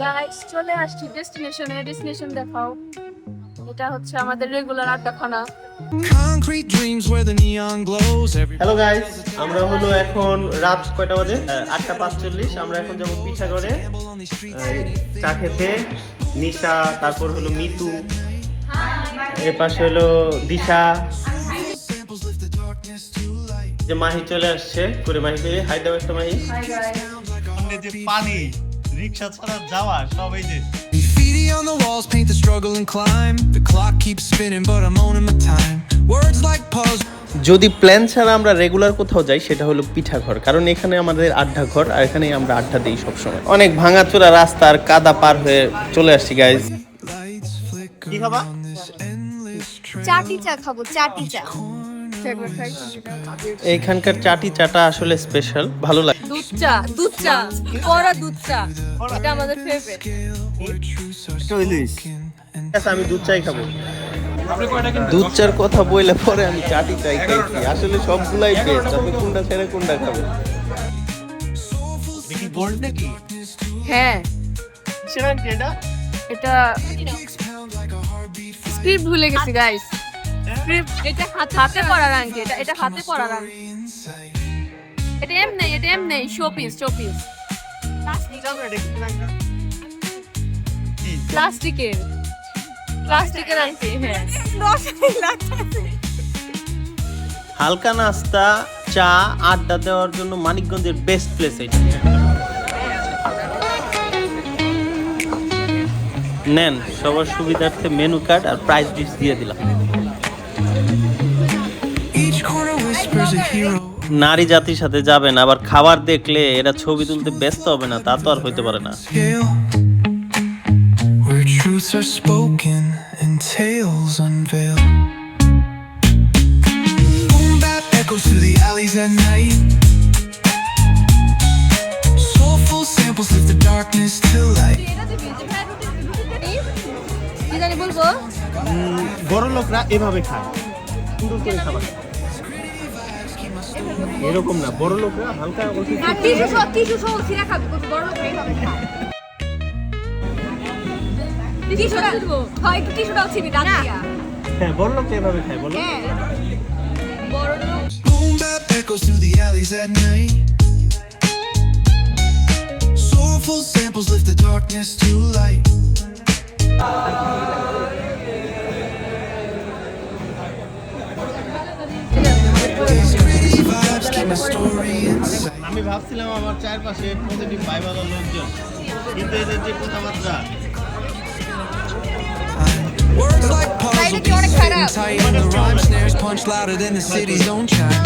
Guys চলে আসছি destination দেখাও। এটা হচ্ছে আমাদের রেগুলার আড্ডাখানা। Concrete dreams where the neon glows. Hello guys, আমরা হলো এখন রাত কয়টা বাজে? 8:45। আমরা এখন যাবো পিঠাগড়ে চা খেতে। নিশা, তারপর হলো মিতু, এর পাশে হলো দিশা, যে মাহি চলে আসছে করে। মাহিকে হাই দাও একটা। মাহি যে পানি রিকশা ছাড়া যাওয়া সব এই যে Graffiti on the walls paint the struggle and climb. The clock keeps spinning but I'm owning my time. Words like pause. যদি প্ল্যান ছাড়া আমরা রেগুলার কোথাও যাই সেটা হলো পিঠাঘর, কারণ এখানে আমাদের আড্ডা ঘর, আর এখানেই আমরা আড্ডা দিই সবসময়। অনেক ভাঙাচোরা রাস্তার কাদা পার হয়ে চলে আসছি গাইজ। Lights flicker কি খাবা? on this endless trail. চাটি চা খাবো, চাটি চা। এইখানকার চাটি চাটা আসলে স্পেশাল, ভালো লাগে। দুধ চা কড়া দুধ চা, এটা আমাদের favourite. Where truths are spoken and আচ্ছা, আমি দুধ চাই খাবো। দুধ চার কথা বললে পরে আমি চাটি চাই খাইছি। আসলে সবগুলাই বেস্ট, আপনি কোনটা ছেড়ে কোনটা খাবেন? দেখি গোল্ড নাকি হ্যাঁ, সেটা কি এটা? এটা স্ক্রিপ্ট ভুলে গেছি গাইস। স্ক্রিপ্ট এটা হাতে পড়া রাঙ্কি, এটা হাতে পড়া রাঙ্কি। এটা এমনি শোপিস প্লাস্টিকের আনছি। হ্যাঁ, হালকা নাস্তা, চা, আড্ডা দেওয়ার জন্য মানিকগঞ্জের বেস্ট প্লেস এটা। নেন, সবার সুবিধার্থে মেনু কার্ড আর প্রাইস লিস্ট দিয়ে দিলাম। each corner whispers a hero. নারী জাতির সাথে যাবেন, আবার খাবার দেখলে এরা ছবি তুলতে ব্যস্ত হবে না, তা তো আর হইতে পারে না। Scale where truths are spoken and tales unveiled. Boom bap echoes through the alleys at night. Soulful samples lift the darkness to light. কি জানি বলবো? বড় লোকরা এভাবে খায়, সুন্দর করে খাবার। এরকম না, বড় লোকরা হালকা টিস্যু সহ ছিঁড়া খাবে, কত বড় লোক এইভাবে খায়। টিস্যুটা হয়, একটু টিস্যুটাও ছিঁড়ি দাঁত দিয়া। হ্যাঁ, বড় লোক এভাবে খায়, বলো। হ্যাঁ, বড় লোক। Boom bap echoes through the alleys at night. Soulful samples lift the darkness to light. These gritty vibes keep my story inside. আমি ভাবছিলাম আমার চারপাশে পজিটিভ ভাই ভালো লোকজন, কিন্তু এদের যে কথাবার্তা। Words like puzzle pieces fitting tight, and the rhyme snares punch louder than the city's own chime.